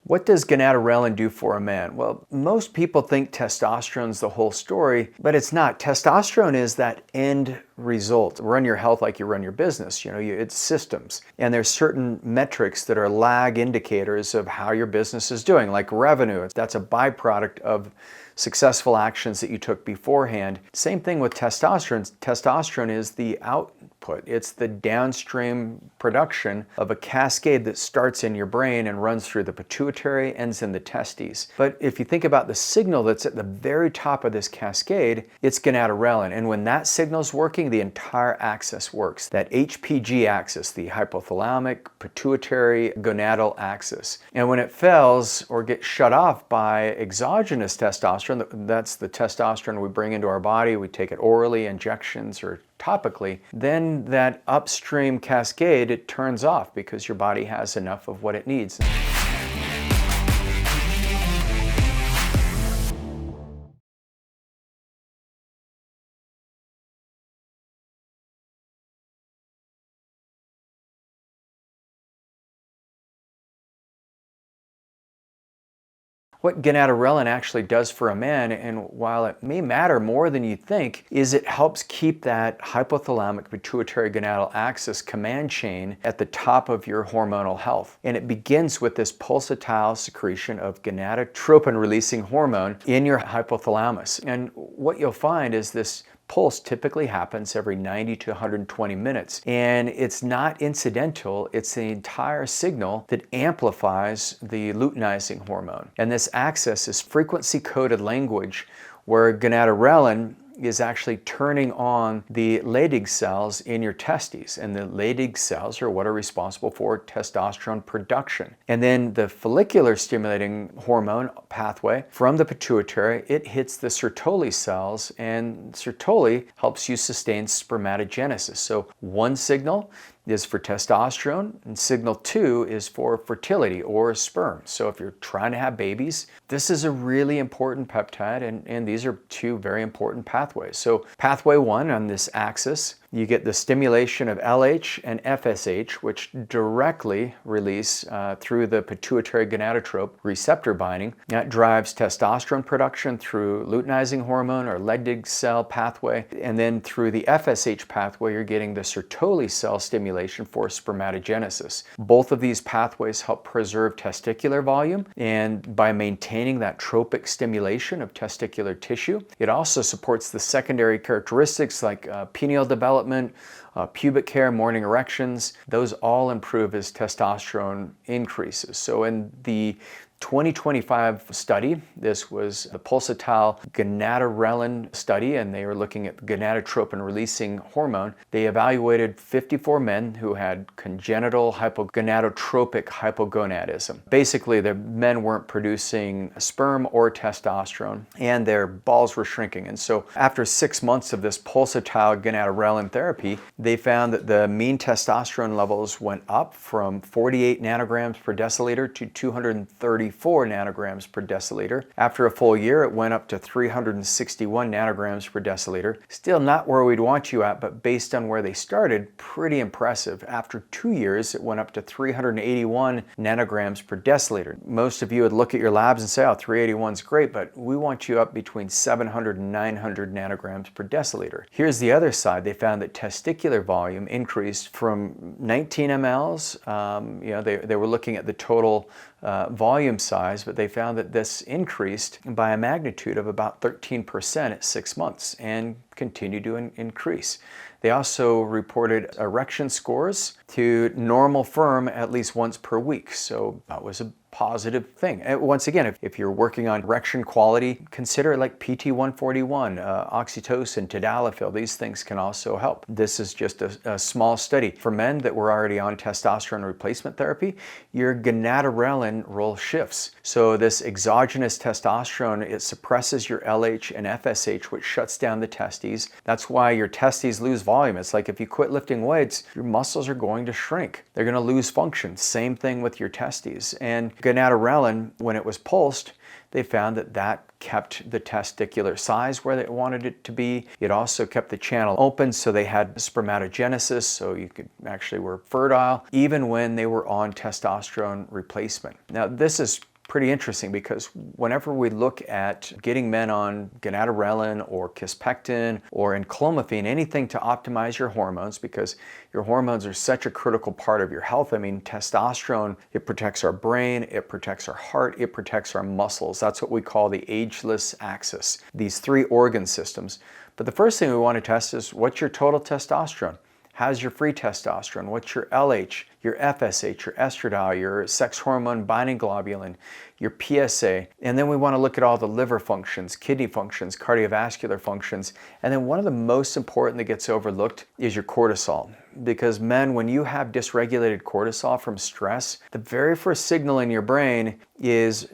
What does gonadorelin do for a man? Well, most people think testosterone's the whole story, but it's not. Testosterone is that end result. Run your health like you run your business. It's systems. And there's certain metrics that are lag indicators of how your business is doing, like revenue. That's a byproduct of successful actions that you took beforehand. Same thing with testosterone. Testosterone is the output. It's the downstream production of a cascade that starts in your brain and runs through the pituitary, ends in the testes. But if you think about the signal that's at the very top of this cascade, it's gonadorelin. And when that signal's working, the entire axis works. That HPG axis, the hypothalamic-pituitary-gonadal axis. And when it fails or gets shut off by exogenous testosterone, that's the testosterone we bring into our body, we take it orally, injections, or topically, then that upstream cascade, it turns off because your body has enough of what it needs. What gonadorelin actually does for a man, and while it may matter more than you think, is it helps keep that hypothalamic-pituitary-gonadal axis command chain at the top of your hormonal health. And it begins with this pulsatile secretion of gonadotropin-releasing hormone in your hypothalamus. And what you'll find is this pulse typically happens every 90 to 120 minutes. And it's not incidental, it's the entire signal that amplifies the luteinizing hormone. And this axis is frequency-coded language where gonadorelin is actually turning on the Leydig cells in your testes. And the Leydig cells are what are responsible for testosterone production. And then the follicular stimulating hormone pathway from the pituitary, it hits the Sertoli cells, and Sertoli helps you sustain spermatogenesis. So one signal is for testosterone, and signal 2 is for fertility or sperm. So if you're trying to have babies, this is a really important peptide, and these are two very important pathways. So pathway 1 on this axis, you get the stimulation of LH and FSH, which directly release through the pituitary gonadotrope receptor binding. That drives testosterone production through luteinizing hormone or Leydig cell pathway. And then through the FSH pathway, you're getting the Sertoli cell stimulation for spermatogenesis. Both of these pathways help preserve testicular volume, and by maintaining that tropic stimulation of testicular tissue, it also supports the secondary characteristics like pineal development, pubic hair, morning erections. Those all improve as testosterone increases. So in the 2025 study, this was the pulsatile gonadorelin study, and they were looking at gonadotropin releasing hormone. They evaluated 54 men who had congenital hypogonadotropic hypogonadism. Basically, the men weren't producing sperm or testosterone, and their balls were shrinking. And so after 6 months of this pulsatile gonadorelin therapy, they found that the mean testosterone levels went up from 48 nanograms per deciliter to 234 nanograms per deciliter. After a full year, it went up to 361 nanograms per deciliter. Still not where we'd want you at, but based on where they started, pretty impressive. After 2 years, it went up to 381 nanograms per deciliter. Most of you would look at your labs and say, oh, 381 is great, but we want you up between 700 and 900 nanograms per deciliter. Here's the other side. They found that testicular volume increased from 19 mLs. They were looking at the total volume size, but they found that this increased by a magnitude of about 13% at 6 months and continued to increase. They also reported erection scores to normal firm at least once per week. So that was a positive thing. And once again, if you're working on erection quality, consider it like PT-141, oxytocin, tadalafil. These things can also help. This is just a small study. For men that were already on testosterone replacement therapy, your gonadorelin role shifts. So this exogenous testosterone, it suppresses your LH and FSH, which shuts down the testes. That's why your testes lose volume. It's like if you quit lifting weights, your muscles are going to shrink. They're going to lose function. Same thing with your testes. And gonadorelin, when it was pulsed, they found that kept the testicular size where they wanted it to be. It also kept the channel open, so they had spermatogenesis, so you could actually were fertile, even when they were on testosterone replacement. Now, this is pretty interesting because whenever we look at getting men on Gonadorelin or Kispectin or enclomiphene, anything to optimize your hormones, because your hormones are such a critical part of your health. I mean, testosterone, it protects our brain, it protects our heart, it protects our muscles. That's what we call the ageless axis, these three organ systems. But the first thing we want to test is what's your total testosterone? How's your free testosterone? What's your LH, your FSH, your estradiol, your sex hormone binding globulin, your PSA? And then we want to look at all the liver functions, kidney functions, cardiovascular functions. And then one of the most important that gets overlooked is your cortisol. Because men, when you have dysregulated cortisol from stress, the very first signal in your brain is,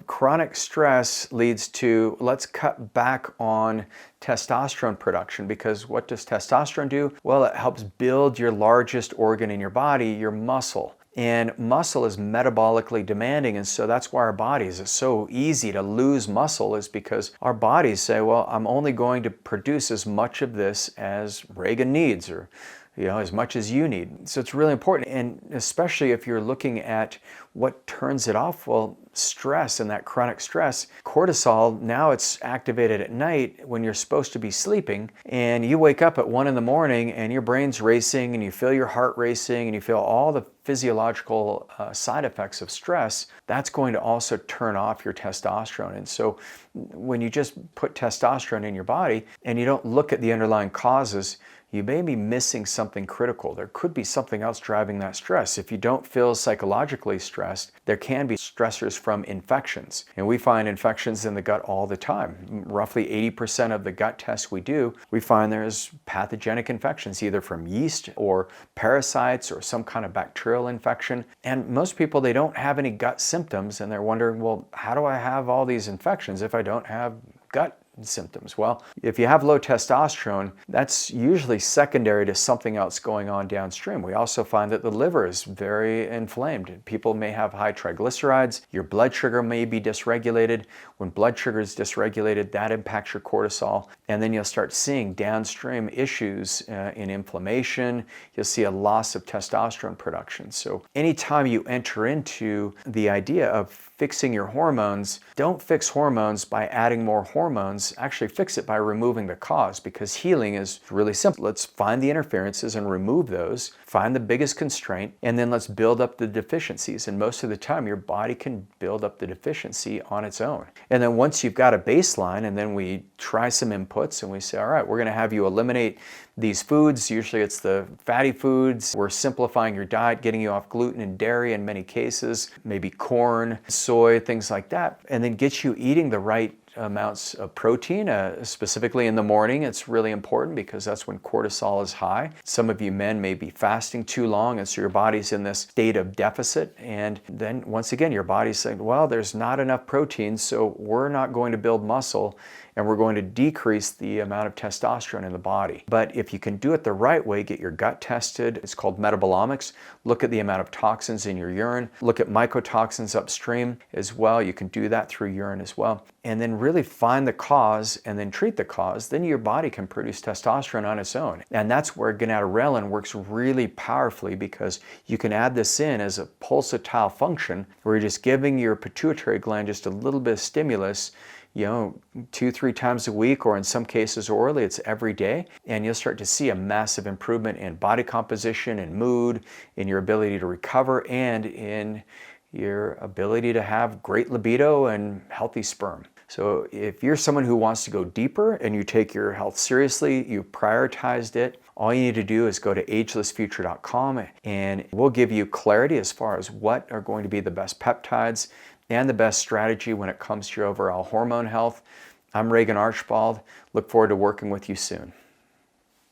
chronic stress leads to, let's cut back on testosterone production. Because what does testosterone do? Well, it helps build your largest organ in your body, your muscle. And muscle is metabolically demanding, and so that's why our bodies, it's so easy to lose muscle, is because our bodies say, well, I'm only going to produce as much of this as Regan needs, or as much as you need. So it's really important, and especially if you're looking at what turns it off, well, stress and that chronic stress. Cortisol, now it's activated at night when you're supposed to be sleeping, and you wake up at 1 in the morning and your brain's racing and you feel your heart racing and you feel all the physiological side effects of stress. That's going to also turn off your testosterone. And so when you just put testosterone in your body and you don't look at the underlying causes, you may be missing something critical. There could be something else driving that stress. If you don't feel psychologically stressed, there can be stressors from infections. And we find infections in the gut all the time. Roughly 80% of the gut tests we do, we find there's pathogenic infections, either from yeast or parasites or some kind of bacterial infection. And most people, they don't have any gut symptoms, and they're wondering, well, how do I have all these infections if I don't have gut symptoms? Well, if you have low testosterone, that's usually secondary to something else going on downstream. We also find that the liver is very inflamed. People may have high triglycerides. Your blood sugar may be dysregulated. When blood sugar is dysregulated, that impacts your cortisol. And then you'll start seeing downstream issues in inflammation. You'll see a loss of testosterone production. So anytime you enter into the idea of fixing your hormones, don't fix hormones by adding more hormones. Actually fix it by removing the cause, because healing is really simple. Let's find the interferences and remove those, find the biggest constraint, and then let's build up the deficiencies. And most of the time, your body can build up the deficiency on its own. And then once you've got a baseline, and then we try some inputs and we say, all right, we're gonna have you eliminate these foods. Usually it's the fatty foods. We're simplifying your diet, getting you off gluten and dairy in many cases, maybe corn, soy, things like that, and then get you eating the right amounts of protein, specifically in the morning. It's really important because that's when cortisol is high. Some of you men may be fasting too long, and so your body's in this state of deficit. And then once again, your body's saying, well, there's not enough protein, so we're not going to build muscle, and we're going to decrease the amount of testosterone in the body. But if you can do it the right way, get your gut tested. It's called metabolomics. Look at the amount of toxins in your urine. Look at mycotoxins upstream as well. You can do that through urine as well. And then really find the cause and then treat the cause. Then your body can produce testosterone on its own. And that's where Gonadorelin works really powerfully, because you can add this in as a pulsatile function where you're just giving your pituitary gland just a little bit of stimulus, 2-3 times a week, or in some cases orally, it's every day. And you'll start to see a massive improvement in body composition and mood, in your ability to recover, and in your ability to have great libido and healthy sperm. So if you're someone who wants to go deeper and you take your health seriously, you prioritized it, all you need to do is go to agelessfuture.com, and we'll give you clarity as far as what are going to be the best peptides and the best strategy when it comes to your overall hormone health. I'm Regan Archibald. Look forward to working with you soon.